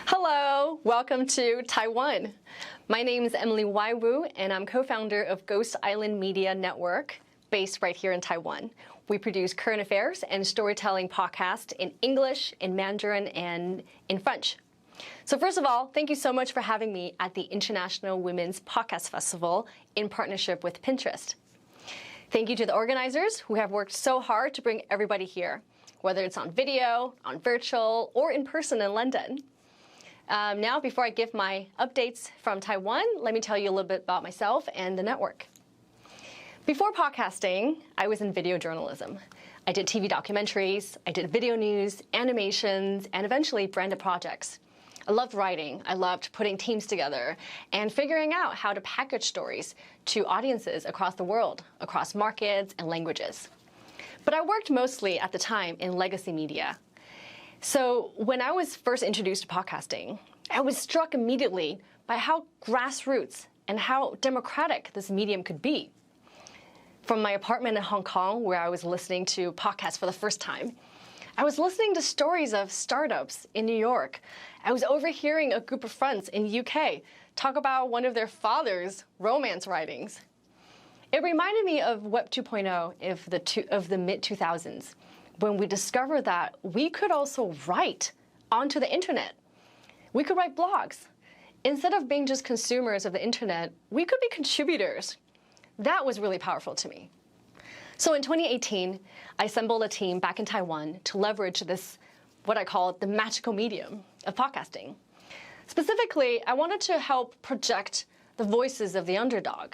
Hello, welcome to Taiwan. My name is Emily Waiwu, and I'm co-founder of Ghost Island Media Network, based right here in Taiwan. We produce current affairs and storytelling podcasts in English, in Mandarin, and in French. So first of all, thank you so much for having me at the International Women's Podcast Festival in partnership with Pinterest. Thank you to the organizers who have worked so hard to bring everybody here, whether it's on video, on virtual, or in person in London. Now, before I give my updates from Taiwan, let me tell you a little bit about myself and the network. Before podcasting, I was in video journalism. I did TV documentaries, I did video news, animations, and eventually branded projects. I loved writing, I loved putting teams together, and figuring out how to package stories to audiences across the world, across markets and languages. But I worked mostly at the time in legacy media. So when I was first introduced to podcasting, I was struck immediately by how grassroots and how democratic this medium could be. From my apartment in Hong Kong, where I was listening to podcasts for the first time, I was listening to stories of startups in New York. I was overhearing a group of friends in the UK talk about one of their father's romance writings. It reminded me of Web 2.0 of the mid-2000s, when we discovered that we could also write onto the internet. We could write blogs. Instead of being just consumers of the internet, we could be contributors. That was really powerful to me. So in 2018, I assembled a team back in Taiwan to leverage this, what I call the magical medium of podcasting. Specifically, I wanted to help project the voices of the underdog,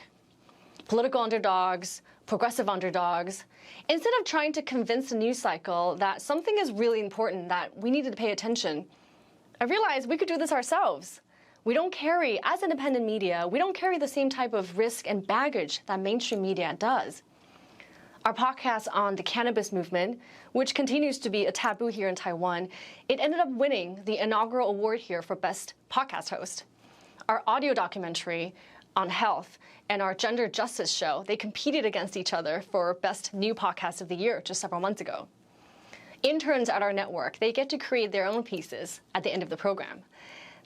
political underdogs, progressive underdogs, instead of trying to convince the news cycle that something is really important, that we needed to pay attention. I realized we could do this ourselves. We don't carry, as independent media, we don't carry the same type of risk and baggage that mainstream media does. Our podcast on the cannabis movement, which continues to be a taboo here in Taiwan, it ended up winning the inaugural award here for Best Podcast Host. Our audio documentary on health and our gender justice show, they competed against each other for Best New Podcast of the Year just several months ago. Interns at our network, they get to create their own pieces at the end of the program.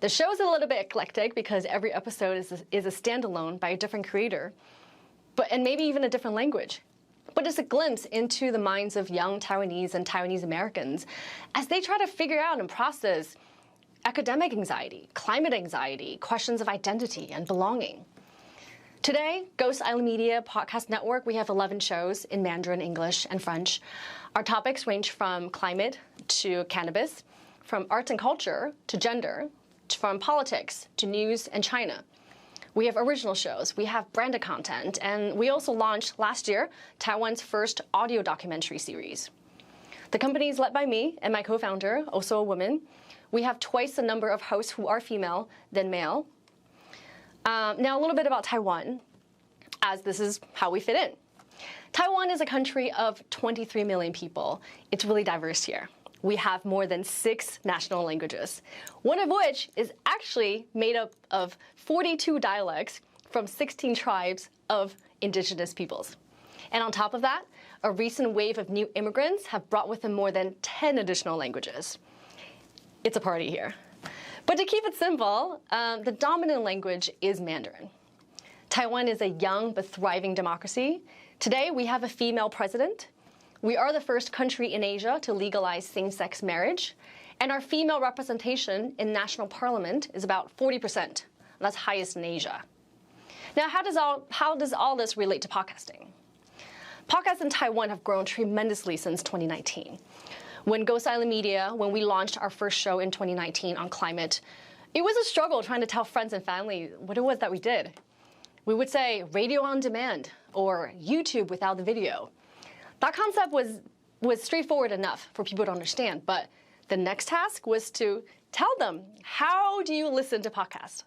The show is a little bit eclectic because every episode is a standalone by a different creator, and maybe even a different language. But it's a glimpse into the minds of young Taiwanese and Taiwanese Americans as they try to figure out and process academic anxiety, climate anxiety, questions of identity and belonging. Today, Ghost Island Media Podcast Network, we have 11 shows in Mandarin, English, and French. Our topics range from climate to cannabis, from arts and culture to gender, from politics to news and China. We have original shows, we have branded content, and we also launched last year Taiwan's first audio documentary series. The company is led by me and my co-founder, also a woman. We have twice the number of hosts who are female than male. Now a little bit about Taiwan, as this is how we fit in. Taiwan is a country of 23 million people. It's really diverse here. We have more than 6 national languages, one of which is actually made up of 42 dialects from 16 tribes of indigenous peoples. And on top of that, a recent wave of new immigrants have brought with them more than 10 additional languages. It's a party here. But to keep it simple, the dominant language is Mandarin. Taiwan is a young but thriving democracy. Today, we have a female president. We are the first country in Asia to legalize same-sex marriage, and our female representation in national parliament is about 40%. That's highest in Asia. Now, how does all this relate to podcasting? Podcasts in Taiwan have grown tremendously since 2019. When Ghost Island Media, when we launched our first show in 2019 on climate, it was a struggle trying to tell friends and family what it was that we did. We would say radio on demand or YouTube without the video. That concept was straightforward enough for people to understand, but the next task was to tell them, how do you listen to podcasts?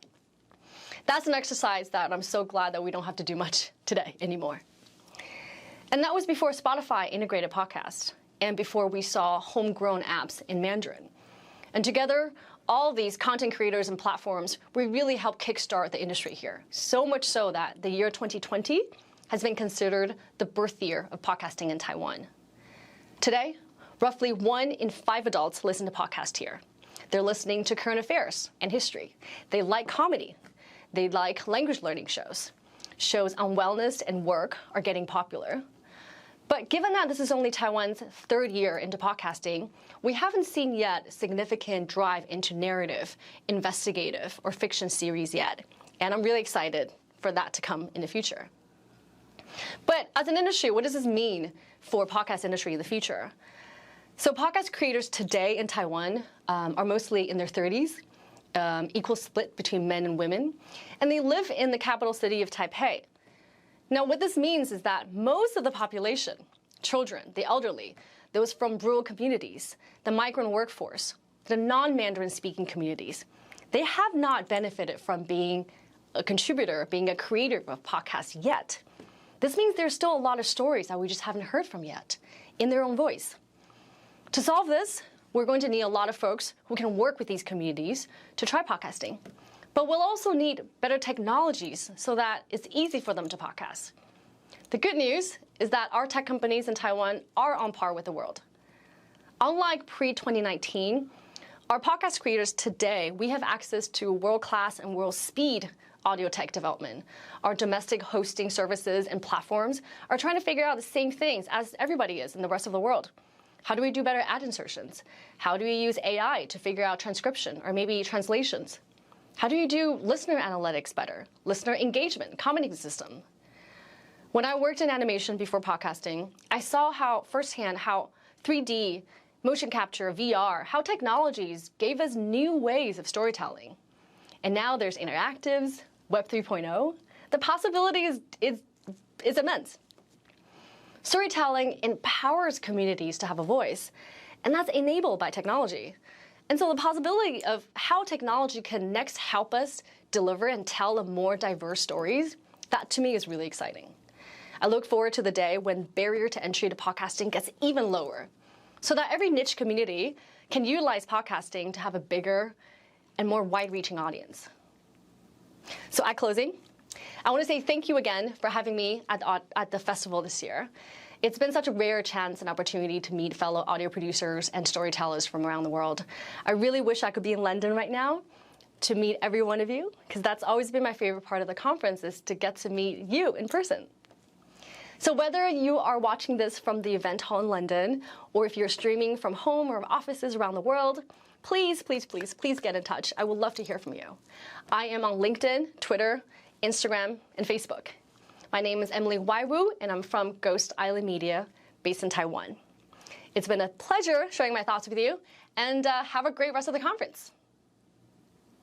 That's an exercise that I'm so glad that we don't have to do much today anymore. And that was before Spotify integrated podcasts and before we saw homegrown apps in Mandarin. And together, all these content creators and platforms, we really helped kickstart the industry here. So much so that the year 2020 has been considered the birth year of podcasting in Taiwan. Today, roughly 1 in 5 adults listen to podcasts here. They're listening to current affairs and history. They like comedy. They like language learning shows. Shows on wellness and work are getting popular. But given that this is only Taiwan's third year into podcasting, we haven't seen yet significant drive into narrative, investigative, or fiction series yet. And I'm really excited for that to come in the future. But as an industry, what does this mean for podcast industry in the future? So podcast creators today in Taiwan are mostly in their 30s, equal split between men and women, and they live in the capital city of Taipei. Now, what this means is that most of the population, children, the elderly, those from rural communities, the migrant workforce, the non-Mandarin speaking communities, they have not benefited from being a contributor, being a creator of podcasts yet. This means there's still a lot of stories that we just haven't heard from yet in their own voice. To solve this, we're going to need a lot of folks who can work with these communities to try podcasting. But we'll also need better technologies so that it's easy for them to podcast. The good news is that our tech companies in Taiwan are on par with the world. Unlike pre-2019, our podcast creators today, we have access to world-class and world-speed audio tech development. Our domestic hosting services and platforms are trying to figure out the same things as everybody is in the rest of the world. How do we do better ad insertions? How do we use AI to figure out transcription or maybe translations? How do you do listener analytics better? Listener engagement, commenting system. When I worked in animation before podcasting, I saw firsthand how 3D, motion capture, VR, how technologies gave us new ways of storytelling. And now there's interactives, Web 3.0. The possibility is immense. Storytelling empowers communities to have a voice, and that's enabled by technology. And so the possibility of how technology can next help us deliver and tell more diverse stories, that to me is really exciting. I look forward to the day when barrier to entry to podcasting gets even lower, so that every niche community can utilize podcasting to have a bigger and more wide-reaching audience. So at closing, I want to say thank you again for having me at the festival this year. It's been such a rare chance and opportunity to meet fellow audio producers and storytellers from around the world. I really wish I could be in London right now to meet every one of you, because that's always been my favorite part of the conference, is to get to meet you in person. So whether you are watching this from the event hall in London, or if you're streaming from home or offices around the world, please, please, please, please get in touch. I would love to hear from you. I am on LinkedIn, Twitter, Instagram, and Facebook. My name is Emily Waiwu, and I'm from Ghost Island Media, based in Taiwan. It's been a pleasure sharing my thoughts with you, and have a great rest of the conference.